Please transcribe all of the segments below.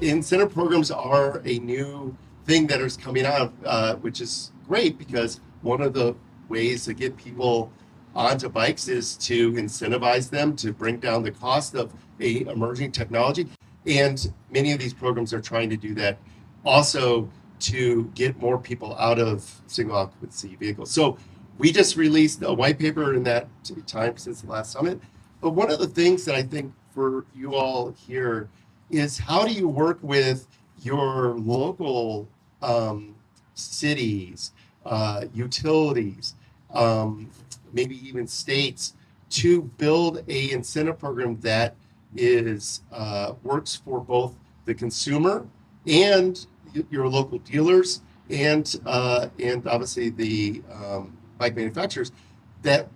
incentive programs are a new thing that is coming out, which is great because one of the ways to get people onto bikes is to incentivize them to bring down the cost of a emerging technology. And many of these programs are trying to do that also to get more people out of single occupancy vehicles. So we just released a white paper in that time since the last summit. But one of the things that I think for you all here is how do you work with your local cities, utilities, maybe even states to build a incentive program that is works for both the consumer and your local dealers and obviously the bike manufacturers, that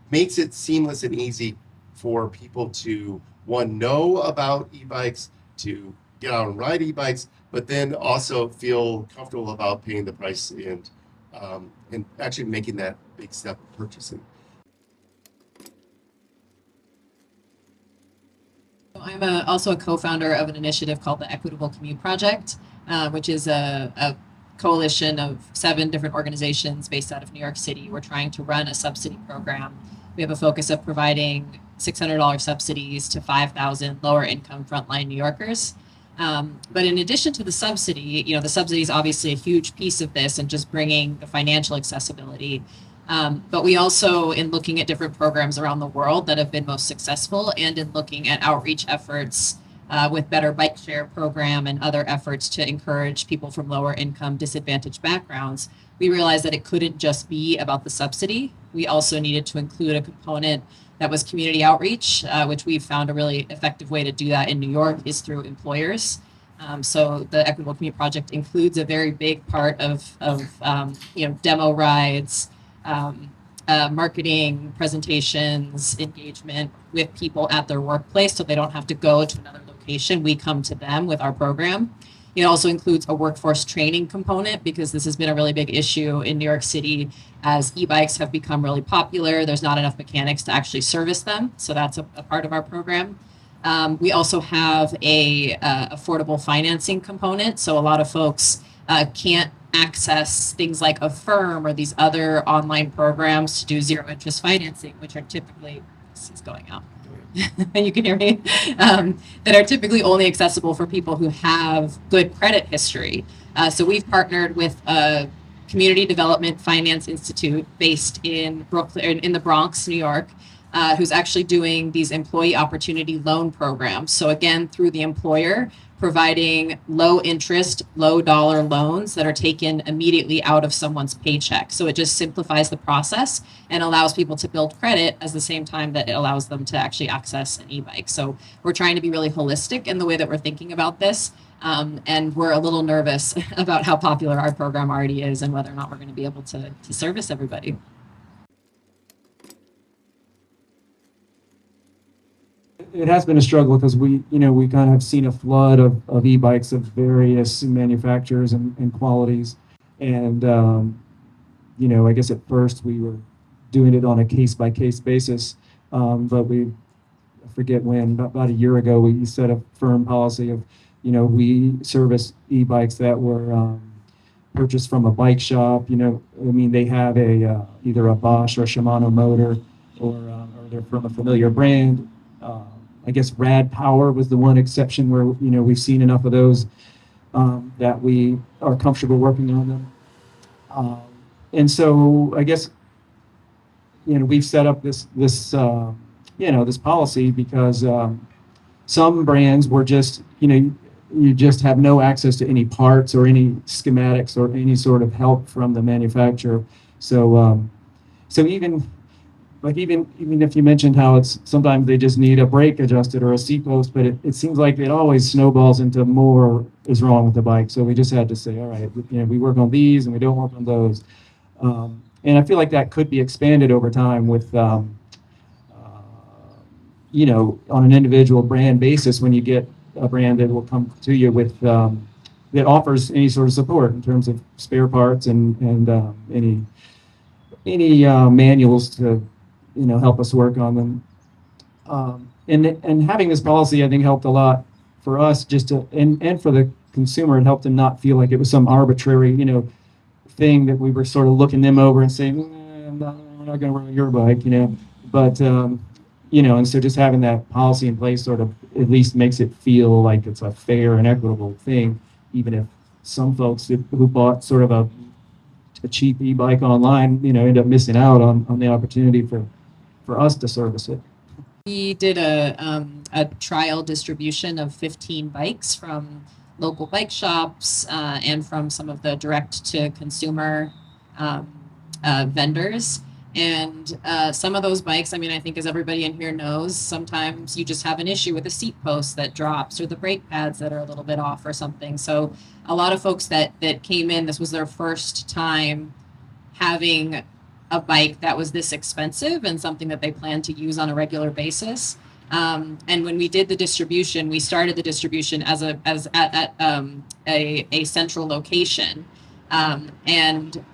makes it seamless and easy for people to, one, know about e-bikes, to get out and ride e-bikes, but then also feel comfortable about paying the price and actually making that big step of purchasing. I'm also a co-founder of an initiative called the Equitable Commute Project, which is a coalition of 7 different organizations based out of New York City. We're trying to run a subsidy program. We have a focus of providing $600 subsidies to 5,000 lower income frontline New Yorkers. But in addition to the subsidy, the subsidy is obviously a huge piece of this and just bringing the financial accessibility. But we also, in looking at different programs around the world that have been most successful and in looking at outreach efforts with Better Bike Share program and other efforts to encourage people from lower income disadvantaged backgrounds, we realized that it couldn't just be about the subsidy. We also needed to include a component that was community outreach, which we've found a really effective way to do that in New York is through employers. So the Equitable Commute Project includes a very big part of demo rides, marketing, presentations, engagement with people at their workplace so they don't have to go to another location. We come to them with our program. It also includes a workforce training component because this has been a really big issue in New York City as e-bikes have become really popular. There's not enough mechanics to actually service them. So that's a part of our program. We also have a affordable financing component. So a lot of folks can't access things like Affirm or these other online programs to do zero interest financing, which are typically, this is going out. You can hear me, that are typically only accessible for people who have good credit history. So we've partnered with a community development finance institute based in Brooklyn, in the Bronx, New York, who's actually doing these employee opportunity loan programs. So again, through the employer, providing low interest, low dollar loans that are taken immediately out of someone's paycheck. So it just simplifies the process and allows people to build credit at the same time that it allows them to actually access an e-bike. So we're trying to be really holistic in the way that we're thinking about this. And we're a little nervous about how popular our program already is and whether or not we're going to be able to service everybody. It has been a struggle because we kind of have seen a flood of e-bikes of various manufacturers and qualities. And, I guess at first we were doing it on a case-by-case basis. But I forget when, about a year ago, we set a firm policy of, we service e-bikes that were purchased from a bike shop. They have either a Bosch or a Shimano motor or they're from a familiar brand. I guess Rad Power was the one exception where we've seen enough of those that we are comfortable working on them. And so I guess we've set up this policy because some brands were just you just have no access to any parts or any schematics or any sort of help from the manufacturer. So even if you mentioned how it's sometimes they just need a brake adjusted or a seat post, but it seems like it always snowballs into more is wrong with the bike. So we just had to say, all right, we work on these and we don't work on those. And I feel like that could be expanded over time with, on an individual brand basis when you get a brand that will come to you with that offers any sort of support in terms of spare parts and any manuals to help us work on them. And having this policy, I think, helped a lot for us just to, and for the consumer, it helped them not feel like it was some arbitrary, thing that we were sort of looking them over and saying, we're not going to run your bike, but, and so just having that policy in place sort of at least makes it feel like it's a fair and equitable thing, even if some folks who bought sort of a cheap e-bike online, end up missing out on the opportunity for us to service it. We did a trial distribution of 15 bikes from local bike shops and from some of the direct-to-consumer vendors. And some of those bikes, I think as everybody in here knows, sometimes you just have an issue with a seat post that drops or the brake pads that are a little bit off or something. So a lot of folks that came in, this was their first time having a bike that was this expensive and something that they plan to use on a regular basis. And when we did the distribution, we started the distribution at a central location. And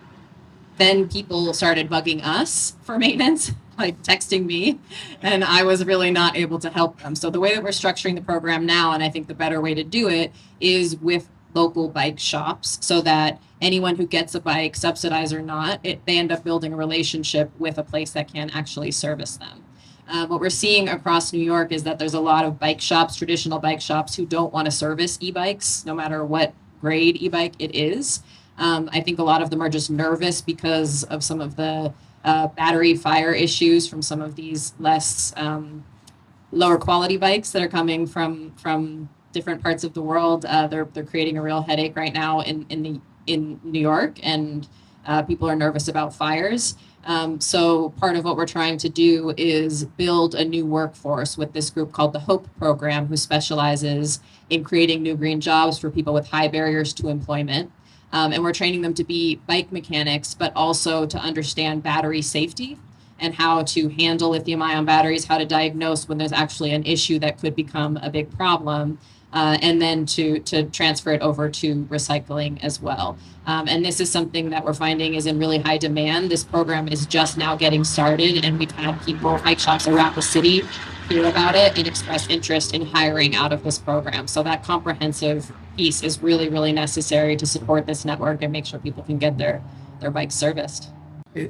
then people started bugging us for maintenance, like texting me, and I was really not able to help them. So the way that we're structuring the program now, and I think the better way to do it, is with local bike shops, so that anyone who gets a bike, subsidized or not, they end up building a relationship with a place that can actually service them. What we're seeing across New York is that there's a lot of bike shops, traditional bike shops, who don't want to service e-bikes, no matter what grade e-bike it is. I think a lot of them are just nervous because of some of the battery fire issues from some of these less lower quality bikes that are coming from different parts of the world. They're creating a real headache right now in New York, and people are nervous about fires. So part of what we're trying to do is build a new workforce with this group called the HOPE program, who specializes in creating new green jobs for people with high barriers to employment. And we're training them to be bike mechanics, but also to understand battery safety and how to handle lithium-ion batteries, how to diagnose when there's actually an issue that could become a big problem, and then to transfer it over to recycling as well. And this is something that we're finding is in really high demand. This program is just now getting started, and we've had people, bike shops around the city, hear about it and express interest in hiring out of this program. So that comprehensive piece is really, really necessary to support this network and make sure people can get their bikes serviced.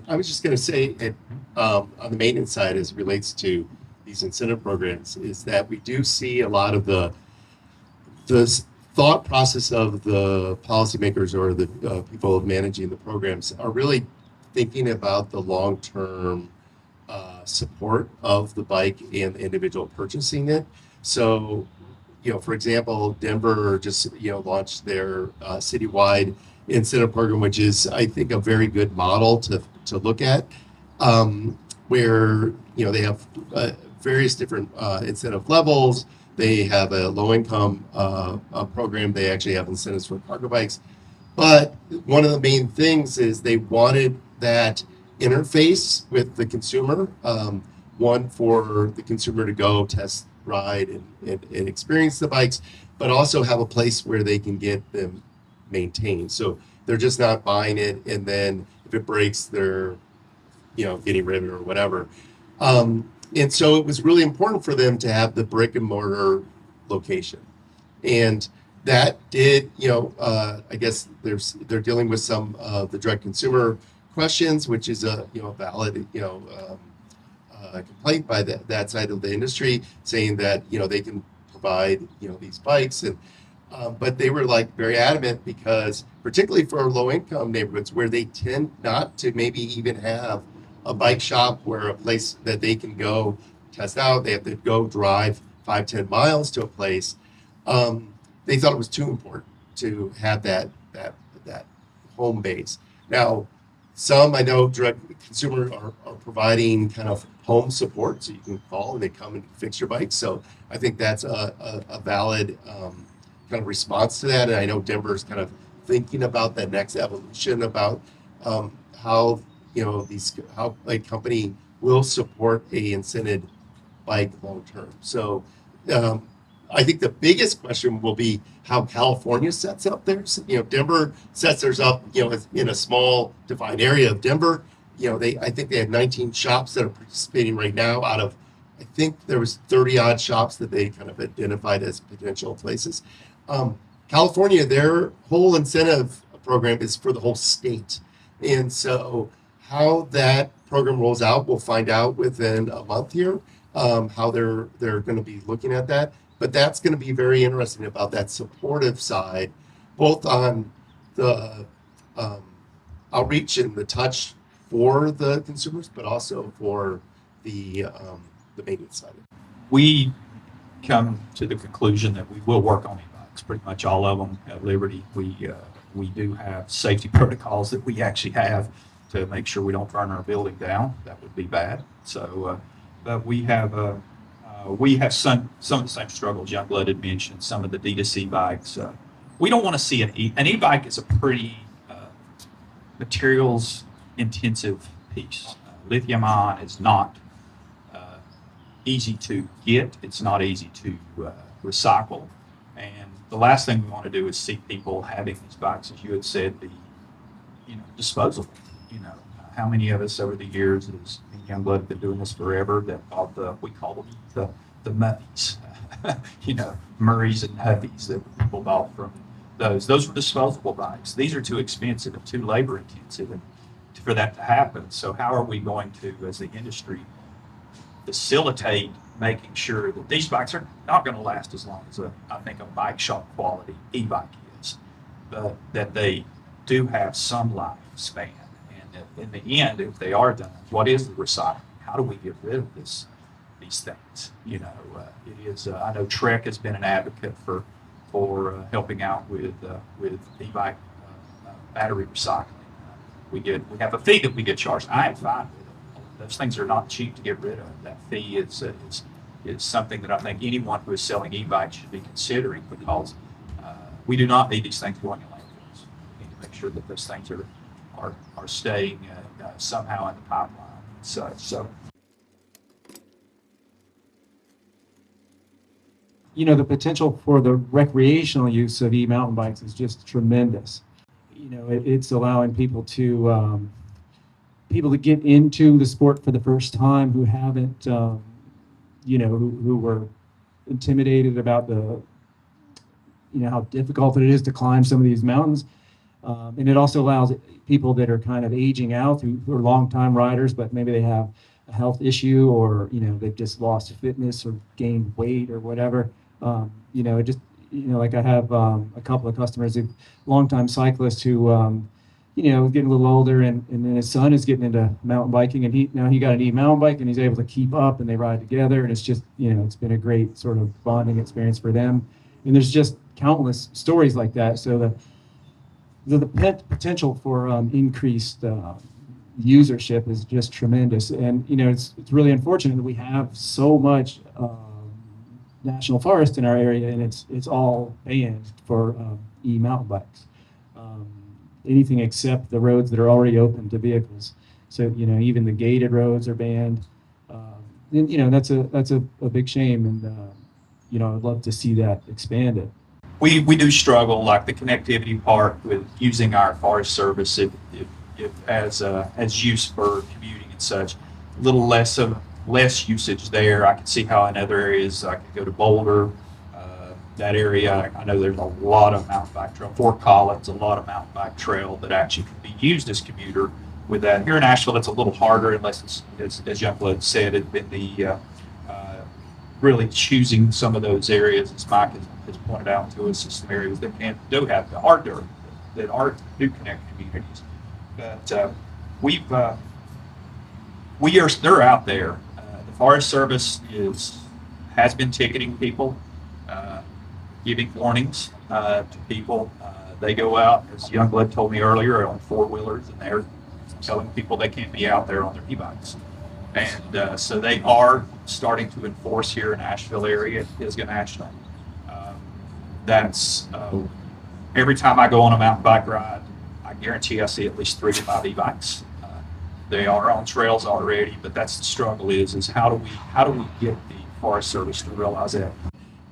I was just going to say, on the maintenance side, as it relates to these incentive programs, is that we do see a lot of the thought process of the policymakers or the people managing the programs are really thinking about the long-term support of the bike and the individual purchasing it. So, for example, Denver just launched their citywide incentive program, which is, I think, a very good model to look at, where they have various different incentive levels. They have a low-income program. They actually have incentives for cargo bikes. But one of the main things is they wanted that interface with the consumer, one for the consumer to go test ride and experience the bikes, but also have a place where they can get them maintained. So they're just not buying it, and then if it breaks, they're getting rid of it or whatever. And so it was really important for them to have the brick and mortar location. And that did, I guess they're dealing with some of the direct consumer questions, which is a valid complaint by that side of the industry, saying that they can provide these bikes, and but they were very adamant, because particularly for low income neighborhoods where they tend not to maybe even have a bike shop, where a place that they can go test out, they have to go drive 5-10 miles to a place. They thought it was too important to have that home base. Now, some I know direct consumer are providing kind of home support, so you can call and they come and fix your bike. So I think that's a valid kind of response to that. And I know Denver's kind of thinking about that next evolution about how how a company will support a incented bike long term. So I think the biggest question will be how California sets up theirs. Denver sets theirs up, in a small defined area of Denver. I think they have 19 shops that are participating right now out of I think there was 30 odd shops that they kind of identified as potential places. California, their whole incentive program is for the whole state. And so how that program rolls out, we'll find out within a month here, how they're going to be looking at that. But that's going to be very interesting about that supportive side, both on the outreach and the touch for the consumers, but also for the maintenance side. We come to the conclusion that we will work on e-bikes, pretty much all of them at Liberty. We do have safety protocols that we actually have to make sure we don't burn our building down. That would be bad. So, but we have some of the same struggles Youngblood had mentioned, some of the D2C bikes. We don't want to see an e-bike is a pretty materials intensive piece. Lithium ion is not easy to get. It's not easy to recycle. And the last thing we want to do is see people having these bikes, as you had said, be, disposable. How many of us over the years, as Youngblood have been doing this forever, that bought we call them the Murrays, Murrays and Huffies that people bought from those. Those were disposable bikes. These are too expensive and too labor intensive and for that to happen. So how are we going to, as the industry, facilitate making sure that these bikes are not going to last as long as I think a bike shop quality e-bike is, but that they do have some lifespan, and that in the end, if they are done, what is the recycling? How do we get rid of these things? It is. I know Trek has been an advocate for helping out with e-bike battery recycling. We have a fee that we get charged. I am fine with it. Those things are not cheap to get rid of. That fee is something that I think anyone who is selling e-bikes should be considering, because we do not need these things going in landfills. We need to make sure that those things are staying somehow in the pipeline and such. So. The potential for the recreational use of e-mountain bikes is just tremendous. It's allowing people to get into the sport for the first time who haven't, who were intimidated about how difficult it is to climb some of these mountains. And it also allows people that are kind of aging out, who are longtime riders, but maybe they have a health issue, or, they've just lost fitness or gained weight or whatever. Like I have a couple of customers, longtime cyclists who, getting a little older, and then his son is getting into mountain biking, and he got an e-mountain bike, and he's able to keep up, and they ride together, and it's just, it's been a great sort of bonding experience for them. And there's just countless stories like that. So the potential for increased usership is just tremendous. And, it's really unfortunate that we have so much national forest in our area, and it's all banned for e-mountain bikes. Anything except the roads that are already open to vehicles. So even the gated roads are banned. And that's a big shame, and I'd love to see that expanded. We do struggle, like the connectivity part, with using our Forest Service if as use for commuting and such. A little less usage there. I can see how in other areas I could go to Boulder, that area. I know there's a lot of mountain bike trail. Fort Collins, a lot of mountain bike trail that actually could be used as commuter with that. Here in Asheville, it's a little harder, unless it's, as Youngblood said, it's been the really choosing some of those areas, as Mike has pointed out to us, some areas that do have the hard dirt, that do connect communities. But they're out there. The Forest Service has been ticketing people, giving warnings to people. They go out, as Youngblood told me earlier, on four-wheelers, and they're telling people they can't be out there on their e-bikes. And so they are starting to enforce here in Asheville area, Pisgah National. That's every time I go on a mountain bike ride, I guarantee I see at least 3 to 5 e-bikes. They are on trails already, but that's the struggle is how do we get the Forest Service to realize that?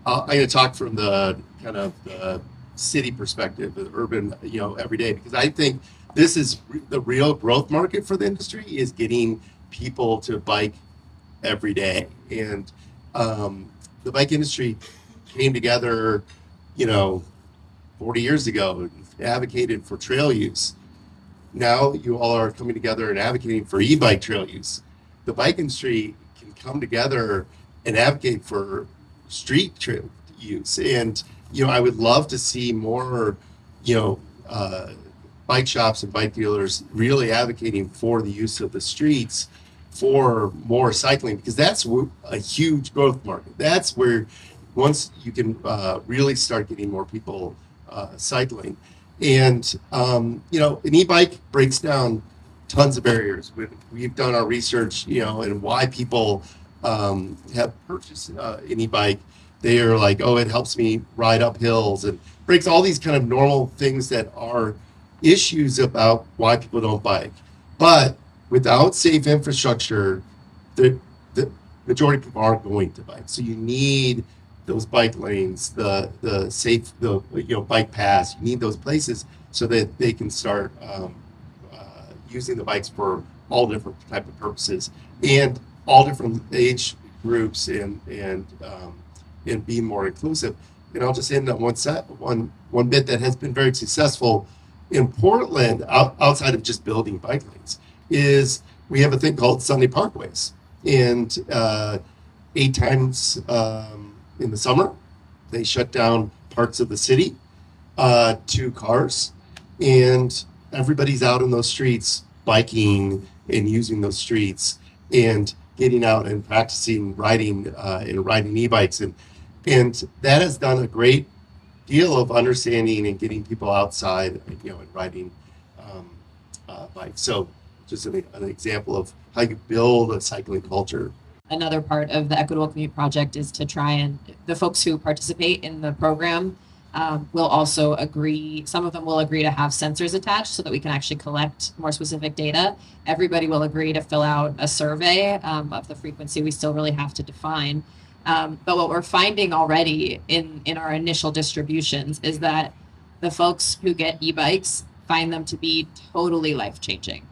I'm going to talk from the kind of the city perspective, the urban, every day, because I think this is the real growth market for the industry, is getting people to bike every day. And the bike industry came together, 40 years ago and advocated for trail use. Now you all are coming together and advocating for e-bike trail use. The bike industry can come together and advocate for street trail use. And, I would love to see more, bike shops and bike dealers really advocating for the use of the streets for more cycling, because that's a huge growth market. That's where once you can really start getting more people cycling. And, an e-bike breaks down tons of barriers. We've done our research, and why people have purchased an e-bike. They are like, oh, it helps me ride up hills, and breaks all these kind of normal things that are issues about why people don't bike. But without safe infrastructure, the majority of people aren't going to bike. So you need those bike lanes, the safe, bike paths. You need those places so that they can start using the bikes for all different type of purposes and all different age groups and be more inclusive. And I'll just end on one bit that has been very successful in Portland, outside of just building bike lanes, is we have a thing called Sunday Parkways. And 8 times in the summer, they shut down parts of the city to cars, and everybody's out in those streets biking and using those streets and getting out and practicing riding e-bikes. And that has done a great deal of understanding and getting people outside, and riding bikes. So just an example of how you build a cycling culture. Another part of the Equitable Commute project is to try and the folks who participate in the program will also agree. Some of them will agree to have sensors attached so that we can actually collect more specific data. Everybody will agree to fill out a survey of the frequency we still really have to define. But what we're finding already in our initial distributions is that the folks who get e-bikes find them to be totally life-changing.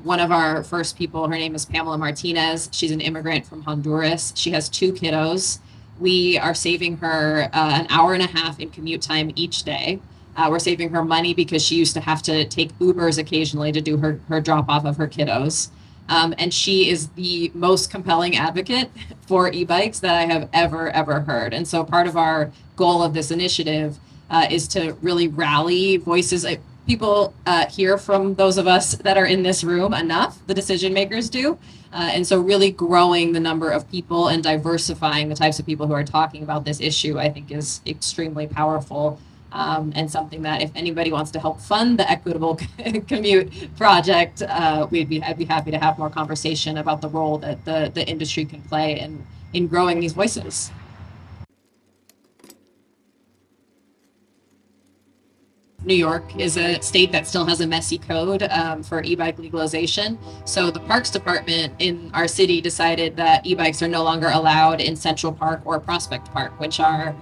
One of our first people, her name is Pamela Martinez. She's an immigrant from Honduras. She has 2 kiddos. We are saving her an hour and a half in commute time each day. We're saving her money because she used to have to take Ubers occasionally to do her drop off of her kiddos. And she is the most compelling advocate for e-bikes that I have ever heard. And so part of our goal of this initiative is to really rally voices. People hear from those of us that are in this room enough, the decision makers do. And so really growing the number of people and diversifying the types of people who are talking about this issue, I think, is extremely powerful. And something that if anybody wants to help fund the Equitable Commute project, I'd be happy to have more conversation about the role that the industry can play in growing these voices. New York is a state that still has a messy code for e-bike legalization. So the Parks Department in our city decided that e-bikes are no longer allowed in Central Park or Prospect Park, which are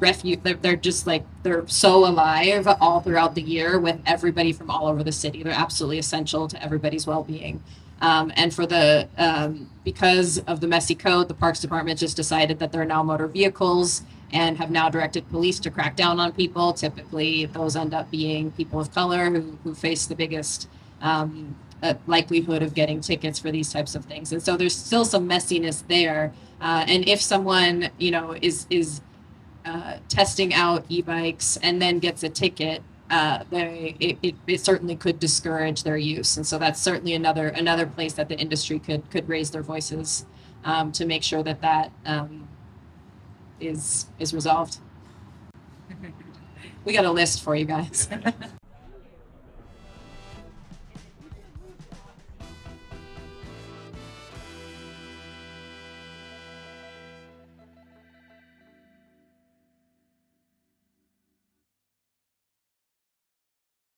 refuge. They're just like, they're so alive all throughout the year with everybody from all over the city. They're absolutely essential to everybody's well-being. And for because of the messy code, the Parks Department just decided that they're now motor vehicles and have now directed police to crack down on people. Typically, those end up being people of color who face the biggest likelihood of getting tickets for these types of things. And so there's still some messiness there. And if someone, is testing out e-bikes and then gets a ticket, it certainly could discourage their use. And so that's certainly another place that the industry could raise their voices to make sure that is resolved. We got a list for you guys.